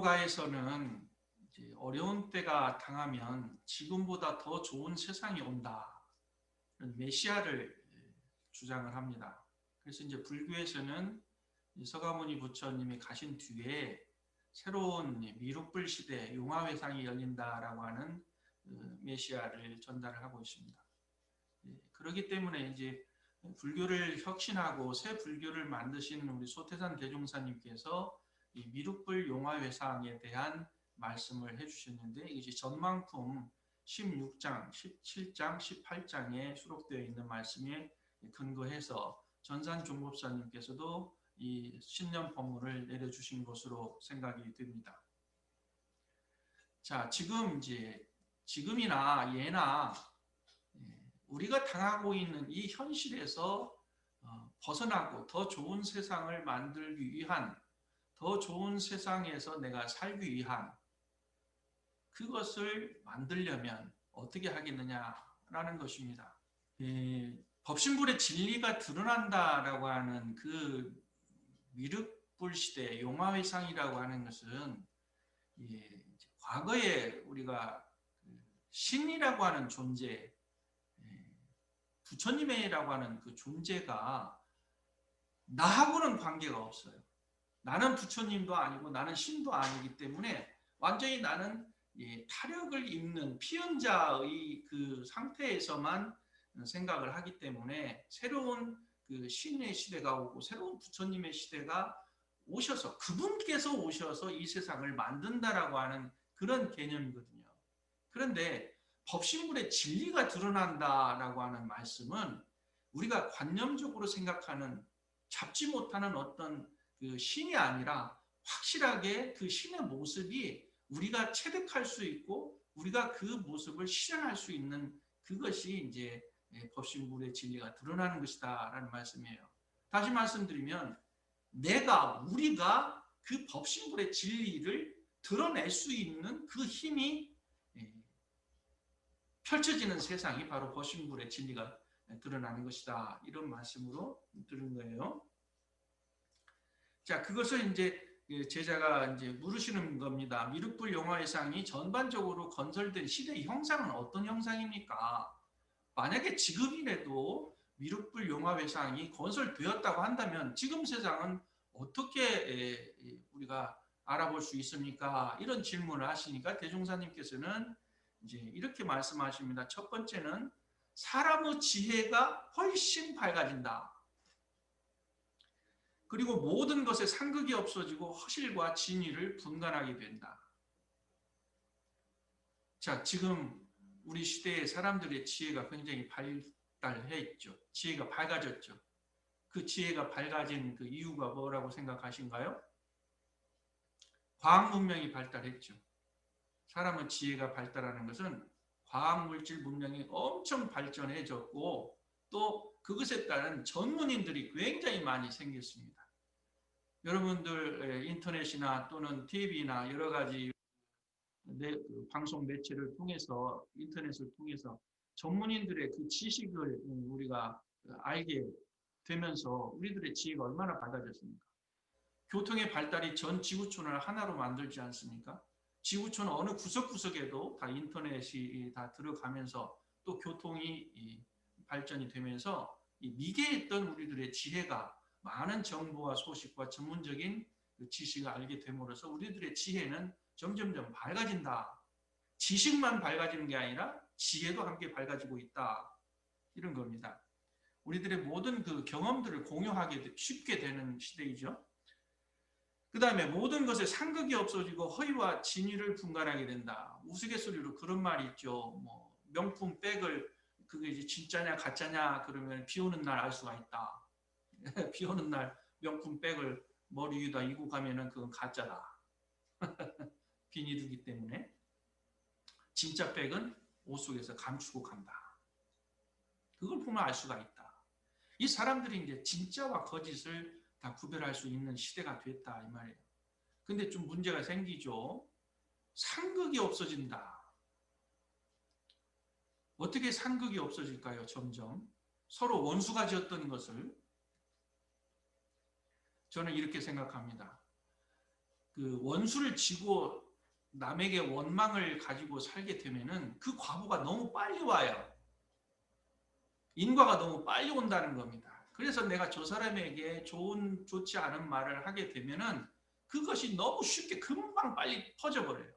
불교가에서는 이제 어려운 때가 당하면 지금보다 더 좋은 세상이 온다. 메시아를 주장을 합니다. 그래서 이제 불교에서는 서가모니 부처님이 가신 뒤에 새로운 미륵불 시대 용화회상이 열린다라고 하는 메시아를 전달을 하고 있습니다. 그렇기 때문에 이제 불교를 혁신하고 새 불교를 만드신 우리 소태산 대종사님께서 이 미륵불 용화회상에 대한 말씀을 해주셨는데 이것이 전망품 16장, 17장, 18장에 수록되어 있는 말씀에 근거해서 전산 종법사님께서도 이 신념법문을 내려주신 것으로 생각이 됩니다. 자, 지금이나 예나 우리가 당하고 있는 이 현실에서 벗어나고 더 좋은 세상을 만들기 위한, 더 좋은 세상에서 내가 살기 위한 그것을 만들려면 어떻게 하겠느냐라는 것입니다. 법신불의 진리가 드러난다라고 하는 그 미륵불 시대 용화회상이라고 하는 것은 과거에 우리가 신이라고 하는 존재, 부처님이라고 하는 그 존재가 나하고는 관계가 없어요. 나는 부처님도 아니고 나는 신도 아니기 때문에 완전히 나는 타력을 입는 피연자의 그 상태에서만 생각을 하기 때문에 새로운 그 신의 시대가 오고 새로운 부처님의 시대가 오셔서 그분께서 오셔서 이 세상을 만든다라고 하는 그런 개념이거든요. 그런데 법신불의 진리가 드러난다라고 하는 말씀은 우리가 관념적으로 생각하는 잡지 못하는 어떤 그 신이 아니라 확실하게 그 신의 모습이 우리가 체득할 수 있고 우리가 그 모습을 실현할 수 있는 그것이 이제 법신불의 진리가 드러나는 것이다라는 말씀이에요. 다시 말씀드리면 우리가 그 법신불의 진리를 드러낼 수 있는 그 힘이 펼쳐지는 세상이 바로 법신불의 진리가 드러나는 것이다. 이런 말씀으로 들은 거예요. 자, 그것을 이제 제자가 이제 물으시는 겁니다. 미륵불 용화회상이 전반적으로 건설된 시대 형상은 어떤 형상입니까? 만약에 지금이라도 미륵불 용화회상이 건설되었다고 한다면 지금 세상은 어떻게 우리가 알아볼 수 있습니까? 이런 질문을 하시니까 대종사님께서는 이제 이렇게 말씀하십니다. 첫 번째는 사람의 지혜가 훨씬 밝아진다. 그리고 모든 것에 상극이 없어지고 허실과 진의를 분간하게 된다. 자, 지금 우리 시대의 사람들의 지혜가 굉장히 발달해 있죠. 지혜가 밝아졌죠. 그 지혜가 밝아진 그 이유가 뭐라고 생각하신가요? 과학 문명이 발달했죠. 사람의 지혜가 발달하는 것은 과학물질 문명이 엄청 발전해졌고 또 그것에 따른 전문인들이 굉장히 많이 생겼습니다. 여러분들 인터넷이나 또는 TV나 여러 가지 방송 매체를 통해서 인터넷을 통해서 전문인들의 그 지식을 우리가 알게 되면서 우리들의 지혜가 얼마나 밝아졌습니까? 교통의 발달이 전 지구촌을 하나로 만들지 않습니까? 지구촌 어느 구석구석에도 다 인터넷이 다 들어가면서 또 교통이 발전이 되면서 미개에 있던 우리들의 지혜가 많은 정보와 소식과 전문적인 지식을 알게 됨으로써 우리들의 지혜는 점점점 밝아진다. 지식만 밝아지는 게 아니라 지혜도 함께 밝아지고 있다. 이런 겁니다. 우리들의 모든 그 경험들을 공유하게 쉽게 되는 시대이죠. 그 다음에 모든 것에 상극이 없어지고 허위와 진위를 분간하게 된다. 우스갯소리로 그런 말이 있죠. 뭐 명품 백을 그게 이제 진짜냐 가짜냐 그러면 비 오는 날 알 수가 있다. 비 오는 날 명품 백을 머리 위에다 이고 가면은 그건 가짜다. 비닐이기 때문에 진짜 백은 옷 속에서 감추고 간다. 그걸 보면 알 수가 있다. 이 사람들이 이제 진짜와 거짓을 다 구별할 수 있는 시대가 됐다 이 말이에요. 근데 좀 문제가 생기죠. 상극이 없어진다. 어떻게 상극이 없어질까요? 점점 서로 원수가 지었던 것을 저는 이렇게 생각합니다. 그 원수를 지고 남에게 원망을 가지고 살게 되면은 그 과보가 너무 빨리 와요. 인과가 너무 빨리 온다는 겁니다. 그래서 내가 저 사람에게 좋지 않은 말을 하게 되면은 그것이 너무 쉽게 금방 빨리 퍼져버려요.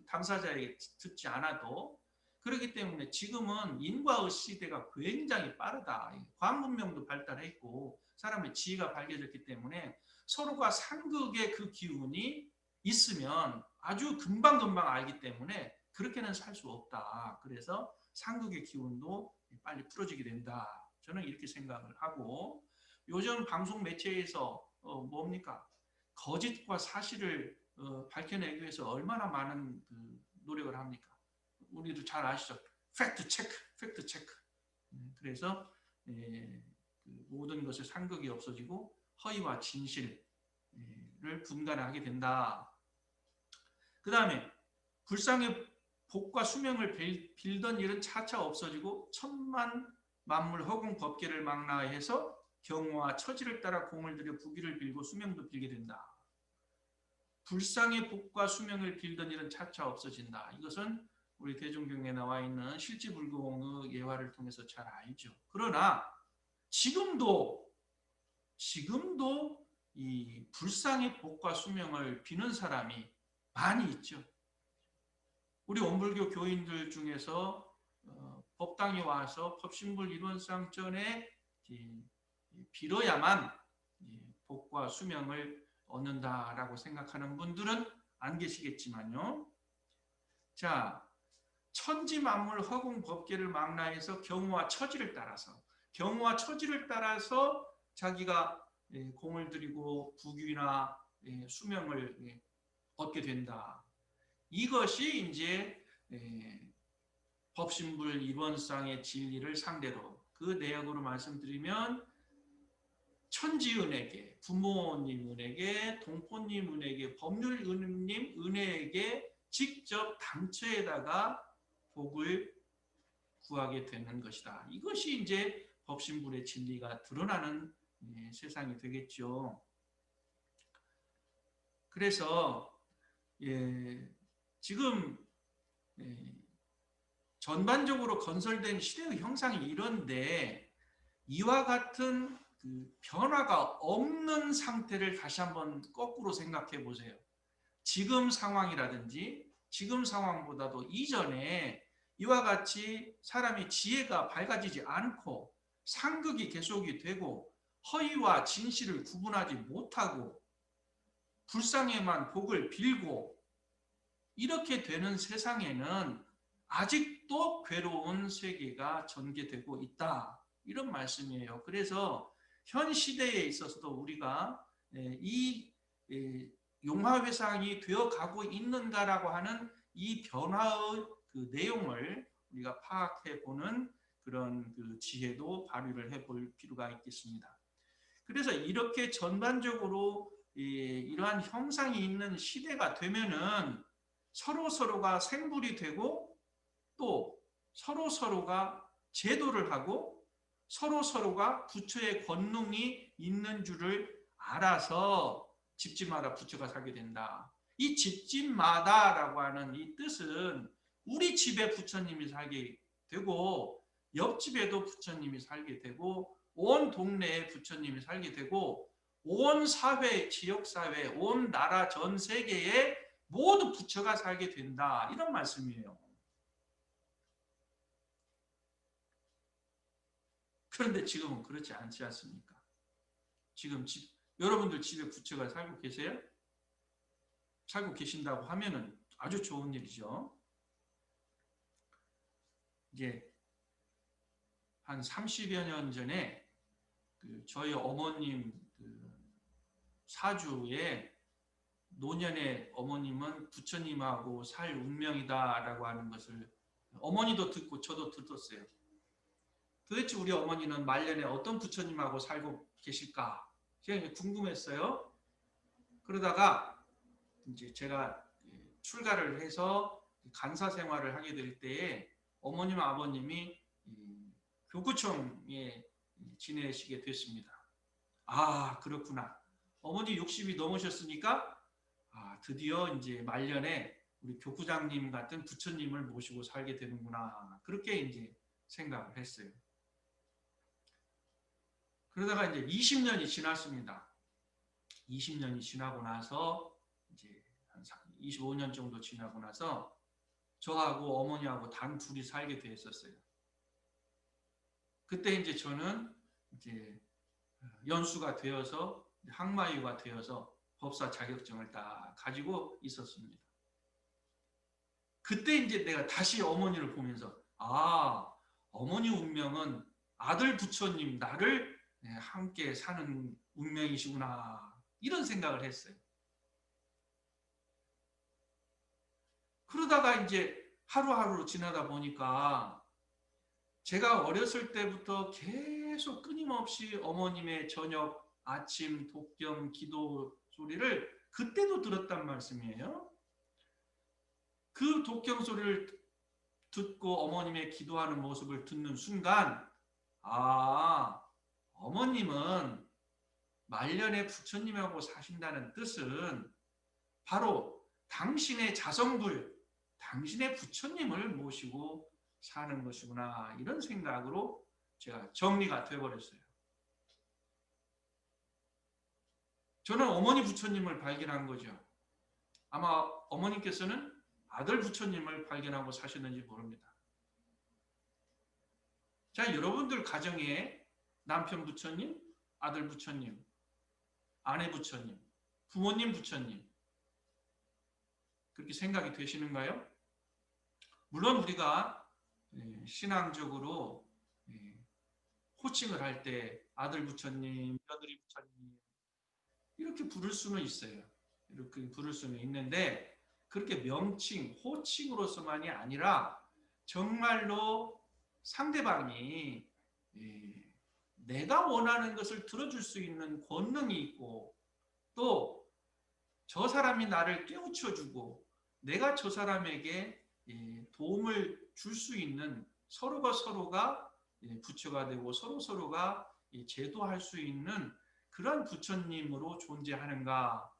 당사자에게 듣지 않아도. 그렇기 때문에 지금은 인과의 시대가 굉장히 빠르다. 과학 문명도 발달했고 사람의 지혜가 밝혀졌기 때문에 서로가 상극의 그 기운이 있으면 아주 금방금방 알기 때문에 그렇게는 살 수 없다. 그래서 상극의 기운도 빨리 풀어지게 된다. 저는 이렇게 생각을 하고 요즘 방송 매체에서 뭡니까? 거짓과 사실을 밝혀내기 위해서 얼마나 많은 그 노력을 합니까? 우리도 잘 아시죠? 팩트 체크, 팩트 체크. 그래서 그 모든 것의 상극이 없어지고 허위와 진실을 분간하게 된다. 그 다음에 불상의 복과 수명을 빌던 일은 차차 없어지고 천만 만물 허공 법계를 망라해서 경우와 처지를 따라 공을 들여 부귀를 빌고 수명도 빌게 된다. 불상의 복과 수명을 빌던 일은 차차 없어진다. 이것은 우리 대종경에 나와 있는 실지불공의 예화를 통해서 잘 알죠. 그러나 지금도 이 불상의 복과 수명을 비는 사람이 많이 있죠. 우리 원불교 교인들 중에서 법당에 와서 법신불 일원상 전에 빌어야만 복과 수명을 얻는다라고 생각하는 분들은 안 계시겠지만요. 자, 천지만물 허공 법계를 망라해서 경우와 처지를 따라서 자기가 공을 들이고 부귀나 수명을 얻게 된다. 이것이 이제 법신불 입원상의 진리를 상대로 그 내역으로 말씀드리면 천지은에게, 부모님 은에게, 동포님 은에게, 법률님 은에게 직접 당처에다가 복을 구하게 되는 것이다. 이것이 이제 법신불의 진리가 드러나는 세상이 되겠죠. 그래서 지금 전반적으로 건설된 시대의 형상이 이런데 이와 같은 그 변화가 없는 상태를 다시 한번 거꾸로 생각해 보세요. 지금 상황이라든지 지금 상황보다도 이전에 이와 같이 사람의 지혜가 밝아지지 않고 상극이 계속이 되고 허위와 진실을 구분하지 못하고 불상에만 복을 빌고 이렇게 되는 세상에는 아직도 괴로운 세계가 전개되고 있다. 이런 말씀이에요. 그래서 현 시대에 있어서도 우리가 이 용화회상이 되어가고 있는가라고 하는 이 변화의 그 내용을 우리가 파악해보는 그런 그 지혜도 발휘를 해볼 필요가 있겠습니다. 그래서 이렇게 전반적으로 이러한 형상이 있는 시대가 되면은 서로가 생불이 되고 또 서로가 제도를 하고 서로가 부처의 권능이 있는 줄을 알아서 집집마다 부처가 살게 된다. 이 집집마다라고 하는 이 뜻은 우리 집에 부처님이 살게 되고 옆집에도 부처님이 살게 되고 온 동네에 부처님이 살게 되고 온 사회, 지역사회, 온 나라 전 세계에 모두 부처가 살게 된다. 이런 말씀이에요. 그런데 지금은 그렇지 않지 않습니까? 지금 여러분들 집에 부처가 살고 계세요? 살고 계신다고 하면은 아주 좋은 일이죠. 이제 한 30여 년 전에 저희 어머님 사주에 노년의 어머님은 부처님하고 살 운명이다라고 하는 것을 어머니도 듣고 저도 들었어요. 도대체 우리 어머니는 말년에 어떤 부처님하고 살고 계실까? 제가 궁금했어요. 그러다가 이제 제가 출가를 해서 간사 생활을 하게 될 때에 어머님 아버님이 교구청에 지내시게 됐습니다. 아, 그렇구나. 어머니 60이 넘으셨으니까 드디어 이제 말년에 우리 교구장님 같은 부처님을 모시고 살게 되는구나. 그렇게 이제 생각을 했어요. 그러다가 이제 20년이 지났습니다. 20년이 지나고 나서 이제 한 25년 정도 지나고 나서 저하고 어머니하고 단 둘이 살게 됐었어요. 그때 이제 저는 이제 연수가 되어서 항마유가 되어서 법사 자격증을 딱 가지고 있었습니다. 그때 이제 내가 다시 어머니를 보면서 어머니 운명은 아들 부처님 나를 함께 사는 운명이시구나 이런 생각을 했어요. 그러다가 이제 하루하루 지나다 보니까 제가 어렸을 때부터 계속 끊임없이 어머님의 저녁, 아침, 독경, 기도 소리를 그때도 들었단 말씀이에요. 그 독경 소리를 듣고 어머님의 기도하는 모습을 듣는 순간 어머님은 말년에 부처님하고 사신다는 뜻은 바로 당신의 자성불, 당신의 부처님을 모시고 사는 것이구나 이런 생각으로 제가 정리가 되어버렸어요. 저는 어머니 부처님을 발견한 거죠. 아마 어머님께서는 아들 부처님을 발견하고 사셨는지 모릅니다. 자, 여러분들 가정에 남편 부처님, 아들 부처님, 아내 부처님, 부모님 부처님 그렇게 생각이 되시는가요? 물론 우리가 신앙적으로 호칭을 할 때 아들 부처님, 며느리 부처님 이렇게 부를 수는 있어요. 이렇게 부를 수는 있는데 그렇게 명칭, 호칭으로서만이 아니라 정말로 상대방이 내가 원하는 것을 들어줄 수 있는 권능이 있고 또 저 사람이 나를 깨우쳐주고 내가 저 사람에게 도움을 줄 수 있는 서로가 부처가 되고 서로가 제도할 수 있는 그런 부처님으로 존재하는가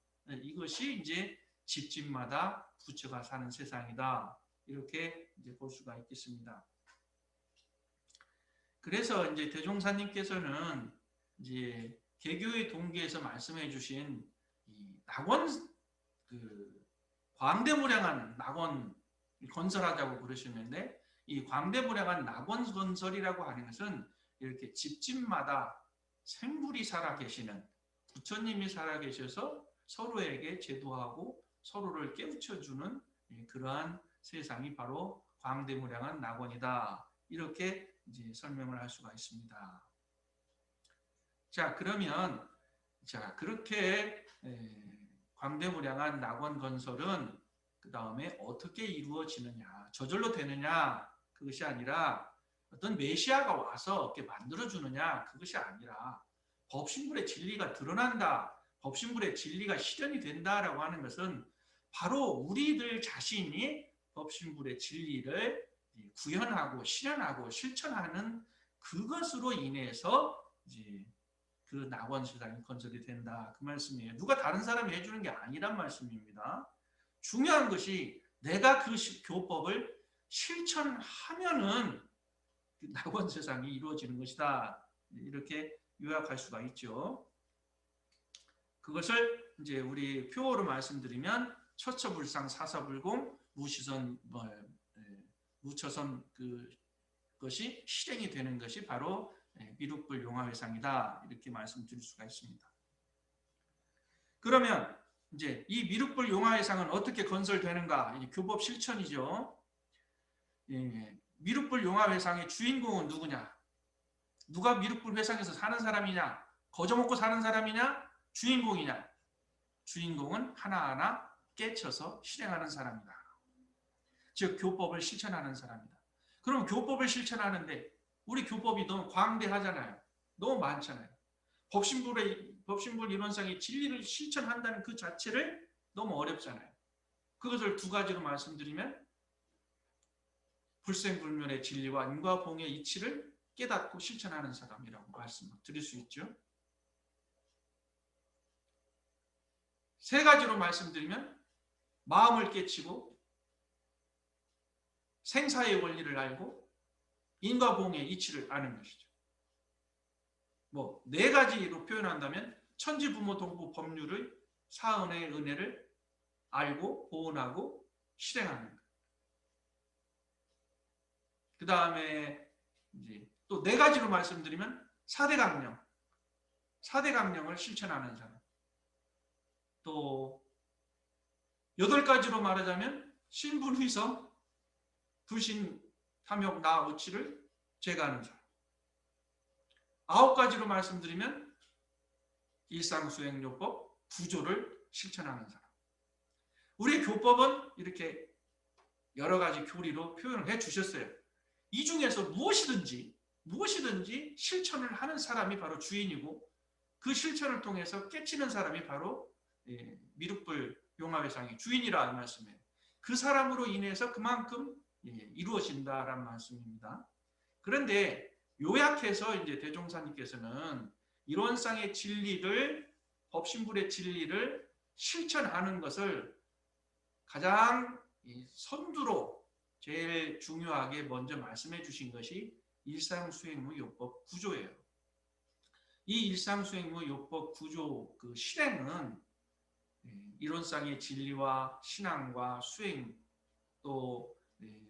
이것이 이제 집집마다 부처가 사는 세상이다 이렇게 이제 볼 수가 있겠습니다. 그래서 이제 대종사님께서는 이제 개교의 동기에서 말씀해 주신 이 낙원 광대무량한 낙원 건설하자고 그러시는데 이 광대무량한 낙원 건설이라고 하는 것은 이렇게 집집마다 생불이 살아 계시는 부처님이 살아 계셔서 서로에게 제도하고 서로를 깨우쳐주는 그러한 세상이 바로 광대무량한 낙원이다. 이렇게 이제 설명을 할 수가 있습니다. 자, 그러면 그렇게 광대무량한 낙원 건설은 그 다음에 어떻게 이루어지느냐, 저절로 되느냐 그것이 아니라 어떤 메시아가 와서 이렇게 만들어주느냐 그것이 아니라 법신불의 진리가 드러난다, 법신불의 진리가 실현이 된다라고 하는 것은 바로 우리들 자신이 법신불의 진리를 구현하고 실현하고 실천하는 그것으로 인해서 이제 그 낙원 세상이 건설이 된다 그 말씀이에요. 누가 다른 사람이 해주는 게 아니란 말씀입니다. 중요한 것이 내가 그 교법을 실천하면은 그 낙원 세상이 이루어지는 것이다. 이렇게 요약할 수가 있죠. 그것을 이제 우리 표어로 말씀드리면 처처불상 사사불공 무시선 무처선 그것이 실행이 되는 것이 바로 미륵불 용화회상이다. 이렇게 말씀드릴 수가 있습니다. 그러면 이제 이 미륵불 용화회상은 어떻게 건설되는가? 교법 실천이죠. 미륵불 용화회상의 주인공은 누구냐? 누가 미륵불 회상에서 사는 사람이냐? 거저먹고 사는 사람이냐? 주인공이냐? 주인공은 하나하나 깨쳐서 실행하는 사람이다. 즉 교법을 실천하는 사람이다. 그럼 교법을 실천하는데 우리 교법이 너무 광대하잖아요. 너무 많잖아요. 법신불 이론상의 진리를 실천한다는 그 자체를 너무 어렵잖아요. 그것을 두 가지로 말씀드리면 불생불멸의 진리와 인과봉의 이치를 깨닫고 실천하는 사람이라고 말씀드릴 수 있죠. 세 가지로 말씀드리면 마음을 깨치고 생사의 원리를 알고 인과 공의 이치를 아는 것이죠. 뭐 네 가지로 표현한다면 천지부모 동부 법률의 사은의 은혜를 알고 보온하고 실행하는 것. 그 다음에 이제 또 네 가지로 말씀드리면 4대 강령, 4대 강령을 실천하는 사람. 또 8가지로 말하자면 신분휘성, 불신, 탐욕, 나, 의치를 제거하는 사람. 9가지로 말씀드리면 일상수행요법 9조를 실천하는 사람. 우리의 교법은 이렇게 여러 가지 교리로 표현을 해 주셨어요. 이 중에서 무엇이든지 실천을 하는 사람이 바로 주인이고 그 실천을 통해서 깨치는 사람이 바로 미륵불 용화회상의 주인이라는 말씀이에요. 그 사람으로 인해서 그만큼 이루어진다라는 말씀입니다. 그런데 요약해서 이제 대종사님께서는 이론상의 진리를 법신불의 진리를 실천하는 것을 가장 선두로 제일 중요하게 먼저 말씀해 주신 것이 일상수행무요법 9조예요. 이 일상수행무요법 9조 그 실행은 이론상의 진리와 신앙과 수행 또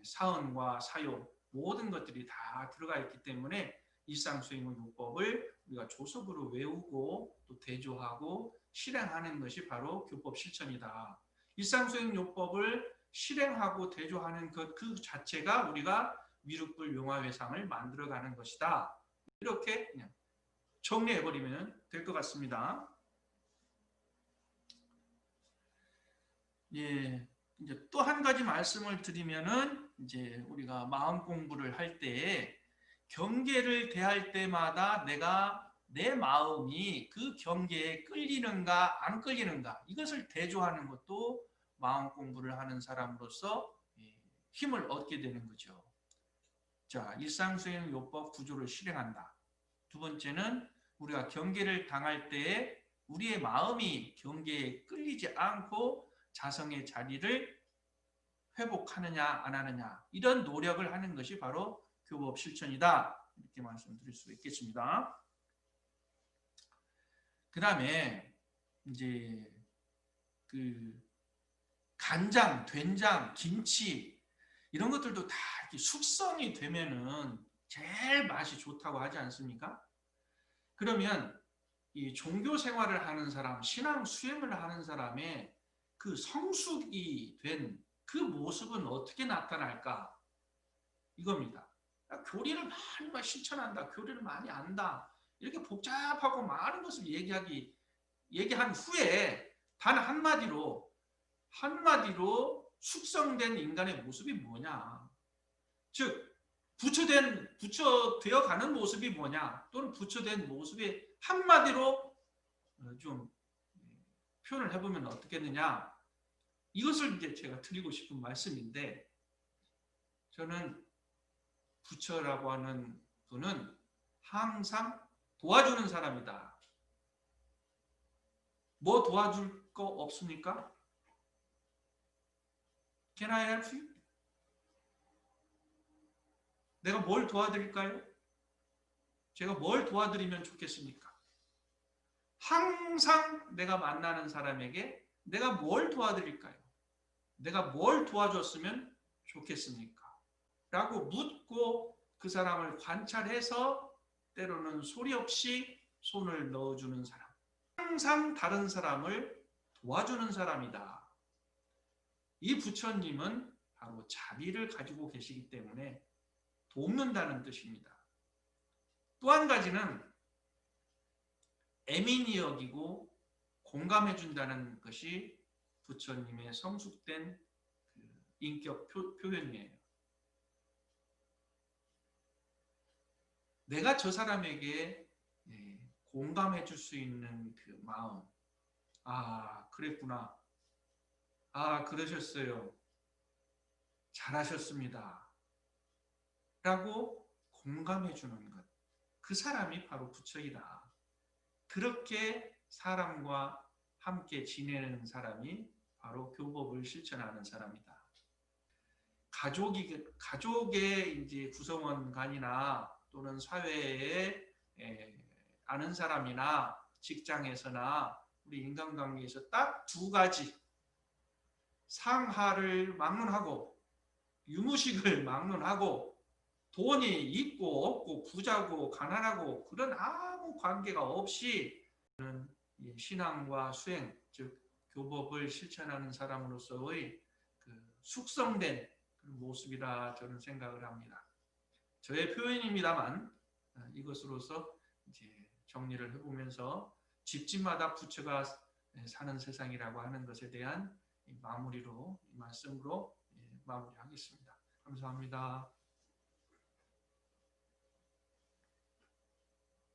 사언과 사용 모든 것들이 다 들어가 있기 때문에 일상수행무요법을 우리가 조속으로 외우고 또 대조하고 실행하는 것이 바로 교법 실천이다. 일상수행요법을 실행하고 대조하는 그 자체가 우리가 미륵불 용화회상을 만들어가는 것이다. 이렇게 그냥 정리해버리면 될 것 같습니다. 예, 이제 또 한 가지 말씀을 드리면은 이제 우리가 마음 공부를 할 때 경계를 대할 때마다 내 마음이 그 경계에 끌리는가 안 끌리는가 이것을 대조하는 것도 마음 공부를 하는 사람으로서 힘을 얻게 되는 거죠. 자, 일상수행요법 9조를 실행한다. 두 번째는 우리가 경계를 당할 때에 우리의 마음이 경계에 끌리지 않고 자성의 자리를 회복하느냐 안 하느냐 이런 노력을 하는 것이 바로 교법 실천이다. 이렇게 말씀드릴 수 있겠습니다. 그 다음에 이제 그 간장, 된장, 김치 이런 것들도 다 이렇게 숙성이 되면은 제일 맛이 좋다고 하지 않습니까? 그러면 이 종교 생활을 하는 사람, 신앙 수행을 하는 사람의 그 성숙이 된 그 모습은 어떻게 나타날까? 이겁니다. 교리를 많이 실천한다, 교리를 많이 안다, 이렇게 복잡하고 많은 것을 얘기한 후에 단 한마디로 숙성된 인간의 모습이 뭐냐? 즉 부처되어 가는 모습이 뭐냐? 또는 부처된 모습이 한마디로 좀 표현을 해보면 어떻겠느냐? 이것을 이제 제가 드리고 싶은 말씀인데, 저는 부처라고 하는 분은 항상 도와주는 사람이다. 뭐 도와줄 거 없습니까? Can I help you? 내가 뭘 도와드릴까요? 제가 뭘 도와드리면 좋겠습니까? 항상 내가 만나는 사람에게 내가 뭘 도와드릴까요? 내가 뭘 도와줬으면 좋겠습니까? 라고 묻고 그 사람을 관찰해서 때로는 소리 없이 손을 넣어주는 사람. 항상 다른 사람을 도와주는 사람이다. 이 부처님은 바로 자비를 가지고 계시기 때문에 돕는다는 뜻입니다. 또 한 가지는 애민히 여기고 공감해준다는 것이 부처님의 성숙된 인격 표현이에요. 내가 저 사람에게 공감해 줄 수 있는 그 마음. 아, 그랬구나. 아, 그러셨어요. 잘하셨습니다. 라고 공감해 주는 것. 그 사람이 바로 부처이다. 그렇게 사람과 함께 지내는 사람이 바로 교법을 실천하는 사람이다. 가족의 이제 구성원 간이나 또는 사회에 아는 사람이나 직장에서나 우리 인간관계에서 딱 두 가지, 상하를 막론하고 유무식을 막론하고 돈이 있고 없고 부자고 가난하고 그런 아무 관계가 없이 신앙과 수행, 즉 교법을 실천하는 사람으로서의 그 숙성된 모습이라 저는 생각을 합니다. 저의 표현입니다만 이것으로서 이제 정리를 해보면서 집집마다 부처가 사는 세상이라고 하는 것에 대한 마무리로 이 말씀으로 마무리하겠습니다. 감사합니다.